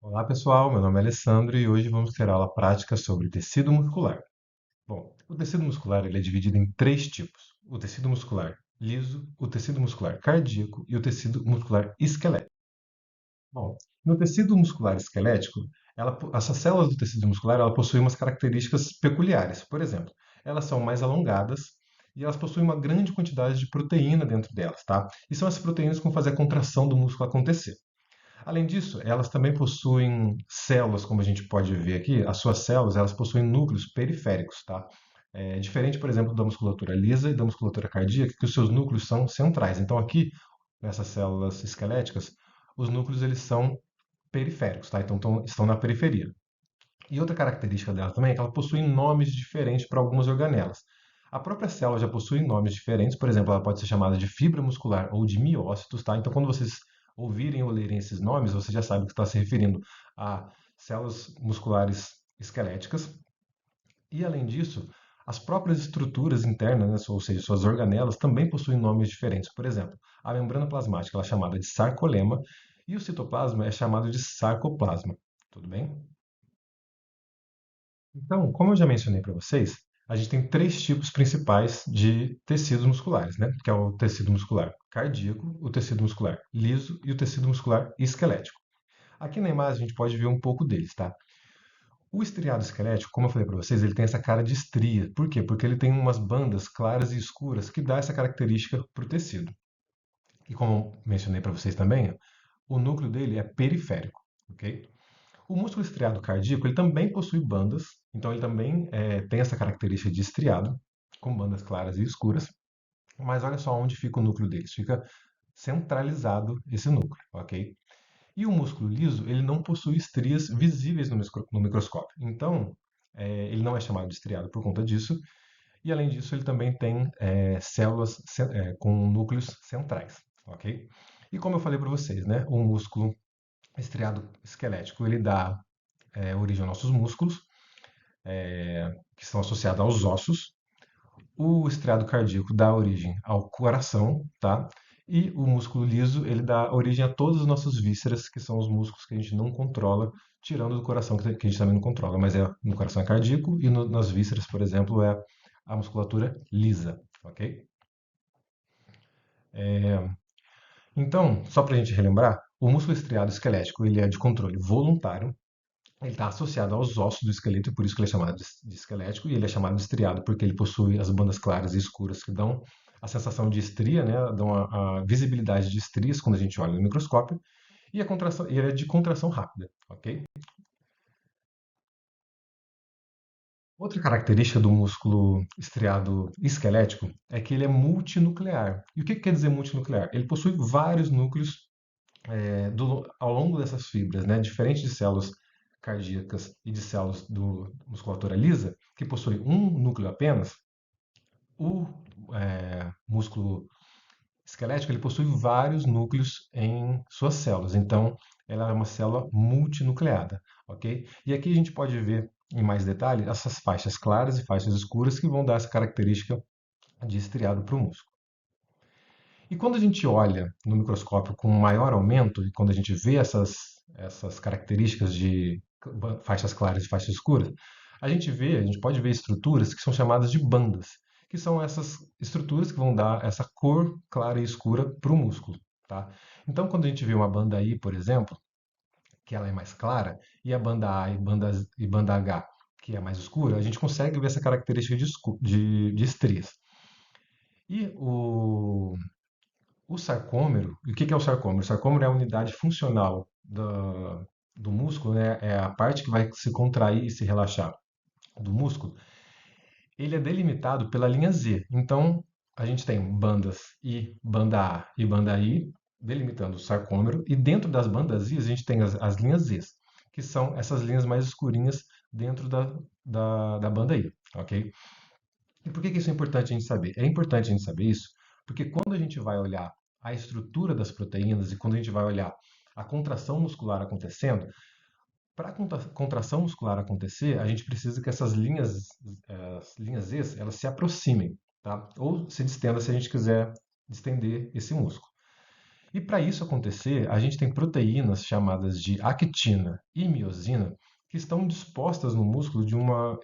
Olá pessoal, meu nome é Alessandro e hoje vamos ter aula prática sobre tecido muscular. Bom, o tecido muscular ele é dividido em três tipos: o tecido muscular liso, o tecido muscular cardíaco e o tecido muscular esquelético. Bom, no tecido muscular esquelético, essas células do tecido muscular ela possuem umas características peculiares. Por exemplo, elas são mais alongadas e elas possuem uma grande quantidade de proteína dentro delas, tá? E são essas proteínas que vão fazer a contração do músculo acontecer. Além disso, elas também possuem células, como a gente pode ver aqui, as suas células, elas possuem núcleos periféricos, tá? É diferente, por exemplo, da musculatura lisa e da musculatura cardíaca, que os seus núcleos são centrais. Então, aqui, nessas células esqueléticas, os núcleos eles são periféricos, tá? Então, estão na periferia. E outra característica dela também é que ela possui nomes diferentes para algumas organelas. A própria célula já possui nomes diferentes, por exemplo, ela pode ser chamada de fibra muscular ou de miócitos, tá? Então, quando vocês ouvirem ou lerem esses nomes, você já sabe que está se referindo a células musculares esqueléticas. E, além disso, as próprias estruturas internas, né, ou seja, suas organelas, também possuem nomes diferentes. Por exemplo, a membrana plasmática ela é chamada de sarcolema e o citoplasma é chamado de sarcoplasma. Tudo bem? Então, como eu já mencionei para vocês, a gente tem três tipos principais de tecidos musculares, né? Que é o tecido muscular cardíaco, o tecido muscular liso e o tecido muscular esquelético. Aqui na imagem a gente pode ver um pouco deles, tá? O estriado esquelético, como eu falei para vocês, ele tem essa cara de estria. Por quê? Porque ele tem umas bandas claras e escuras que dá essa característica para o tecido. E como eu mencionei para vocês também, o núcleo dele é periférico, ok? O músculo estriado cardíaco ele também possui bandas, então ele também tem essa característica de estriado, com bandas claras e escuras, mas olha só onde fica o núcleo deles, fica centralizado esse núcleo, ok? E o músculo liso ele não possui estrias visíveis no microscópio, então ele não é chamado de estriado por conta disso, e além disso ele também tem células com núcleos centrais, ok? E como eu falei para vocês, né, o músculo estriado esquelético ele dá origem aos nossos músculos, que são associados aos ossos. O estriado cardíaco dá origem ao coração, tá? E o músculo liso, ele dá origem a todas as nossas vísceras, que são os músculos que a gente não controla, tirando do coração, que a gente também não controla, mas no coração é cardíaco e nas vísceras, por exemplo, é a musculatura lisa, ok? Então, só para a gente relembrar, o músculo estriado esquelético, ele é de controle voluntário. Ele está associado aos ossos do esqueleto, e por isso que ele é chamado de esquelético, e ele é chamado de estriado porque ele possui as bandas claras e escuras que dão a sensação de estria, né? Dão a visibilidade de estrias quando a gente olha no microscópio, e a contração, ele é de contração rápida, ok? Outra característica do músculo estriado esquelético é que ele é multinuclear. E o que quer dizer multinuclear? Ele possui vários núcleos ao longo dessas fibras, né, diferente de células cardíacas e de células do musculatura lisa, que possuem um núcleo apenas, o músculo esquelético ele possui vários núcleos em suas células. Então, ela é uma célula multinucleada, ok? E aqui a gente pode ver em mais detalhe essas faixas claras e faixas escuras que vão dar essa característica de estriado para o músculo. E quando a gente olha no microscópio com maior aumento, e quando a gente vê essas características de faixas claras e faixas escuras, a gente pode ver estruturas que são chamadas de bandas, que são essas estruturas que vão dar essa cor clara e escura para o músculo. Tá? Então, quando a gente vê uma banda I, por exemplo, que ela é mais clara, e a banda A e banda H, que é mais escura, a gente consegue ver essa característica de estrias. E o sarcômero, e o que é o sarcômero? O sarcômero é a unidade funcional do músculo, né? É a parte que vai se contrair e se relaxar do músculo. Ele é delimitado pela linha Z. Então, a gente tem bandas I, banda A e banda I, delimitando o sarcômero, e dentro das bandas I a gente tem as linhas Z, que são essas linhas mais escurinhas dentro da banda I, ok? E por que isso é importante a gente saber? É importante a gente saber isso porque quando a gente vai olhar a estrutura das proteínas e quando a gente vai olhar a contração muscular acontecendo, para a contração muscular acontecer, a gente precisa que essas linhas Z, elas se aproximem, tá? Ou se distenda se a gente quiser distender esse músculo. E para isso acontecer, a gente tem proteínas chamadas de actina e miosina que estão dispostas no músculo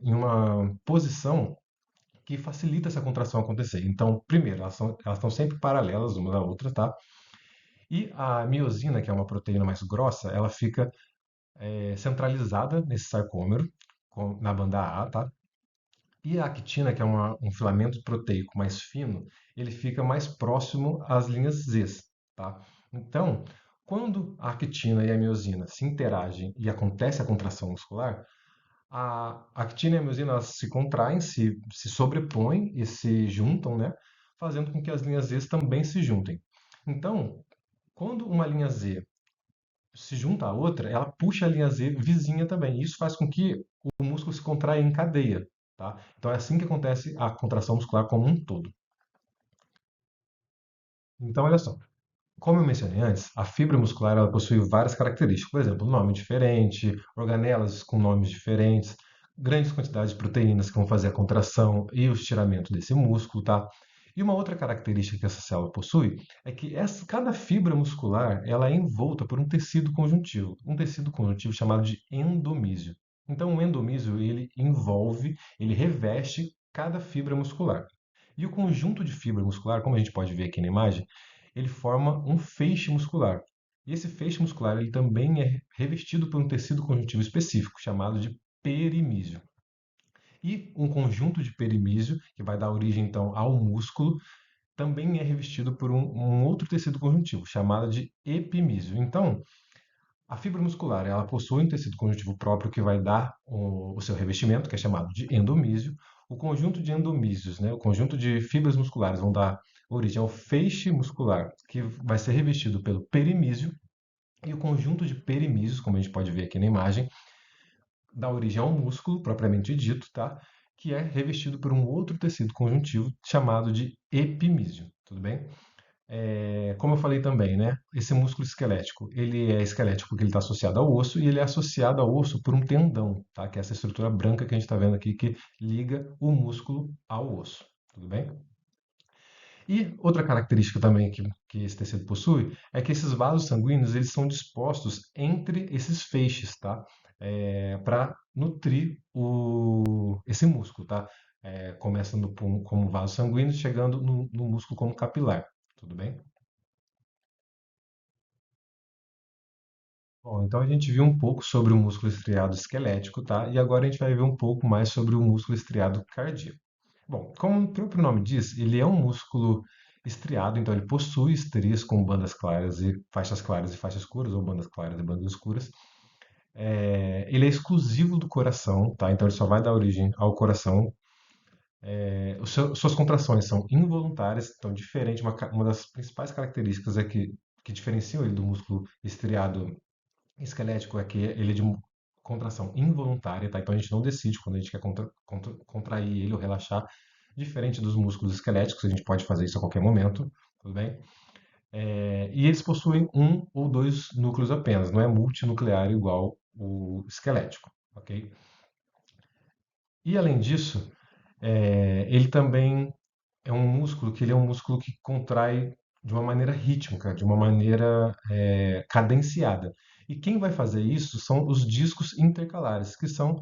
em uma posição que facilita essa contração acontecer. Então, primeiro, elas estão sempre paralelas uma da outra, tá? E a miosina, que é uma proteína mais grossa, ela fica centralizada nesse sarcômero, na banda A, tá? E a actina, que é um filamento proteico mais fino, ele fica mais próximo às linhas Z, tá? Então, quando a actina e a miosina se interagem e acontece a contração muscular, a actina e a miosina elas se contraem, se sobrepõem e se juntam, né? Fazendo com que as linhas Z também se juntem. Então, quando uma linha Z se junta à outra, ela puxa a linha Z vizinha também. E isso faz com que o músculo se contraia em cadeia, tá? Então é assim que acontece a contração muscular como um todo. Então, olha só. Como eu mencionei antes, a fibra muscular ela possui várias características. Por exemplo, nome diferente, organelas com nomes diferentes, grandes quantidades de proteínas que vão fazer a contração e o estiramento desse músculo, tá? E uma outra característica que essa célula possui é que cada fibra muscular ela é envolta por um tecido conjuntivo chamado de endomísio. Então, o endomísio ele envolve, ele reveste cada fibra muscular. E o conjunto de fibra muscular, como a gente pode ver aqui na imagem, ele forma um feixe muscular. E esse feixe muscular ele também é revestido por um tecido conjuntivo específico, chamado de perimísio. E um conjunto de perimísio, que vai dar origem então ao músculo, também é revestido por um outro tecido conjuntivo, chamado de epimísio. Então, a fibra muscular ela possui um tecido conjuntivo próprio que vai dar o seu revestimento, que é chamado de endomísio. O conjunto de endomísios, né, o conjunto de fibras musculares vão dar origem ao feixe muscular, que vai ser revestido pelo perimísio. E o conjunto de perimísios, como a gente pode ver aqui na imagem, dá origem ao músculo propriamente dito, tá? Que é revestido por um outro tecido conjuntivo chamado de epimísio. Tudo bem? Como eu falei também, né? Esse músculo esquelético, ele é esquelético porque ele está associado ao osso e ele é associado ao osso por um tendão, tá? Que é essa estrutura branca que a gente está vendo aqui que liga o músculo ao osso. Tudo bem? E outra característica também que esse tecido possui é que esses vasos sanguíneos eles são dispostos entre esses feixes, tá? Para nutrir esse músculo, tá? Começa como vaso sanguíneo, chegando no músculo como capilar. Tudo bem? Bom, então a gente viu um pouco sobre o músculo estriado esquelético, tá? E agora a gente vai ver um pouco mais sobre o músculo estriado cardíaco. Bom, como o próprio nome diz, ele é um músculo estriado, então ele possui estrias com bandas claras e faixas escuras, ou bandas claras e bandas escuras. Ele é exclusivo do coração, tá? Então ele só vai dar origem ao coração. Suas contrações são involuntárias, então diferente, uma das principais características que diferenciam ele do músculo estriado esquelético é que ele é de contração involuntária, tá? Então a gente não decide quando a gente quer contrair ele ou relaxar, diferente dos músculos esqueléticos, a gente pode fazer isso a qualquer momento, tudo bem? E eles possuem um ou dois núcleos apenas, não é multinuclear igual o esquelético, ok? E além disso, ele também é um músculo que ele é um músculo que contrai de uma maneira rítmica, de uma maneira cadenciada. E quem vai fazer isso são os discos intercalares, que são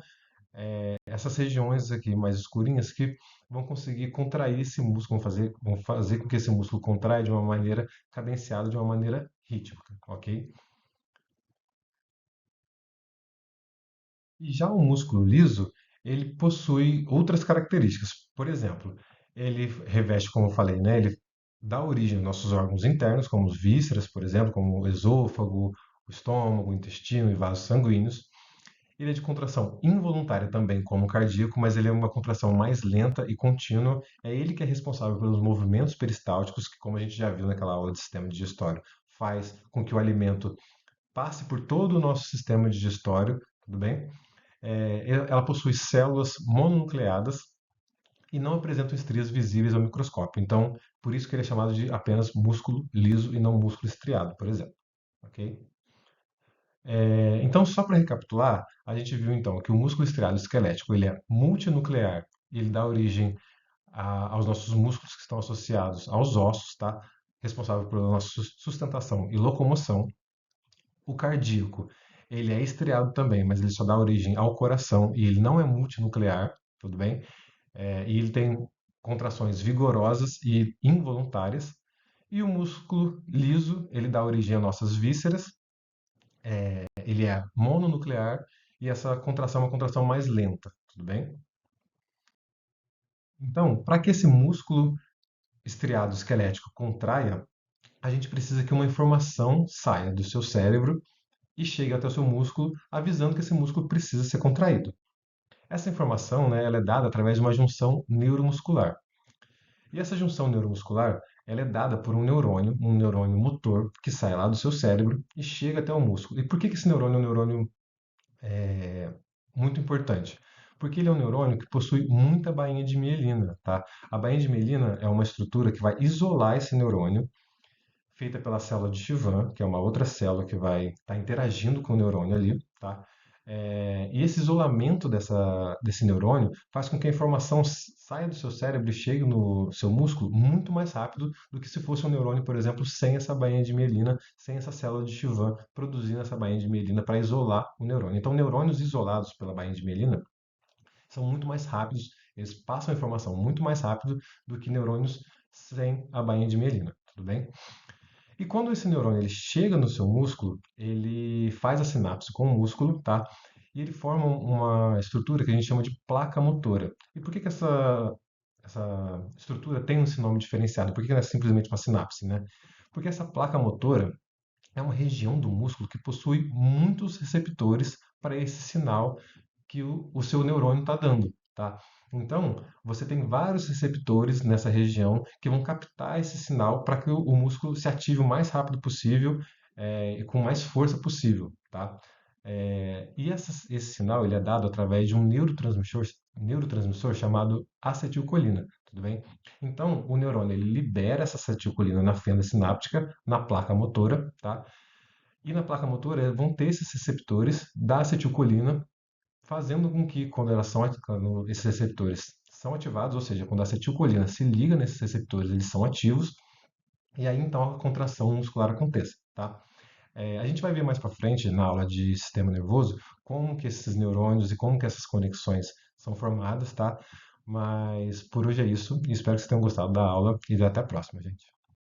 essas regiões aqui mais escurinhas que vão conseguir contrair esse músculo, vão fazer com que esse músculo contraia de uma maneira cadenciada, de uma maneira rítmica, ok? E já o músculo liso, ele possui outras características. Por exemplo, ele reveste, como eu falei, né? Ele dá origem aos nossos órgãos internos, como os vísceras, por exemplo, como o esôfago, o estômago, o intestino e vasos sanguíneos. Ele é de contração involuntária também, como o cardíaco, mas ele é uma contração mais lenta e contínua. É ele que é responsável pelos movimentos peristálticos, que, como a gente já viu naquela aula de sistema digestório, faz com que o alimento passe por todo o nosso sistema digestório, tudo bem? Ela possui células mononucleadas e não apresentam estrias visíveis ao microscópio. Então, por isso que ele é chamado de apenas músculo liso e não músculo estriado, por exemplo. Ok? Então, só para recapitular, a gente viu então que o músculo estriado esquelético ele é multinuclear e ele dá origem aos nossos músculos que estão associados aos ossos, tá? responsável pela nossa sustentação e locomoção. O cardíaco, ele é estriado também, mas ele só dá origem ao coração e ele não é multinuclear, tudo bem? E ele tem contrações vigorosas e involuntárias. E o músculo liso, ele dá origem às nossas vísceras, ele é mononuclear e essa contração é uma contração mais lenta, tudo bem? Então, para que esse músculo estriado esquelético contraia, a gente precisa que uma informação saia do seu cérebro e chegue até o seu músculo, avisando que esse músculo precisa ser contraído. Essa informação, né, ela é dada através de uma junção neuromuscular. E essa junção neuromuscular, ela é dada por um neurônio motor, que sai lá do seu cérebro e chega até o músculo. E por que esse neurônio é um neurônio muito importante? Porque ele é um neurônio que possui muita bainha de mielina, tá? A bainha de mielina é uma estrutura que vai isolar esse neurônio, feita pela célula de Chivan, que é uma outra célula que vai estar interagindo com o neurônio ali, tá? E esse isolamento desse neurônio faz com que a informação saia do seu cérebro e chegue no seu músculo muito mais rápido do que se fosse um neurônio, por exemplo, sem essa bainha de mielina, sem essa célula de Chivan produzindo essa bainha de mielina para isolar o neurônio. Então, neurônios isolados pela bainha de mielina são muito mais rápidos, eles passam a informação muito mais rápido do que neurônios sem a bainha de mielina, tudo bem? E quando esse neurônio ele chega no seu músculo, ele faz a sinapse com o músculo, tá? E ele forma uma estrutura que a gente chama de placa motora. E por que essa estrutura tem esse nome diferenciado? Por que não é simplesmente uma sinapse, né? Porque essa placa motora é uma região do músculo que possui muitos receptores para esse sinal que o seu neurônio está dando, tá? Então, você tem vários receptores nessa região que vão captar esse sinal para que o músculo se ative o mais rápido possível e com mais força possível, tá? Esse sinal ele é dado através de um neurotransmissor chamado acetilcolina, tudo bem? Então, o neurônio ele libera essa acetilcolina na fenda sináptica, na placa motora, tá? E na placa motora vão ter esses receptores da acetilcolina fazendo com que quando esses receptores são ativados, ou seja, quando a acetilcolina se liga nesses receptores, eles são ativos, e aí então a contração muscular aconteça, tá? A gente vai ver mais para frente na aula de sistema nervoso como que esses neurônios e como que essas conexões são formadas, tá? Mas por hoje é isso, e espero que vocês tenham gostado da aula e até a próxima, gente.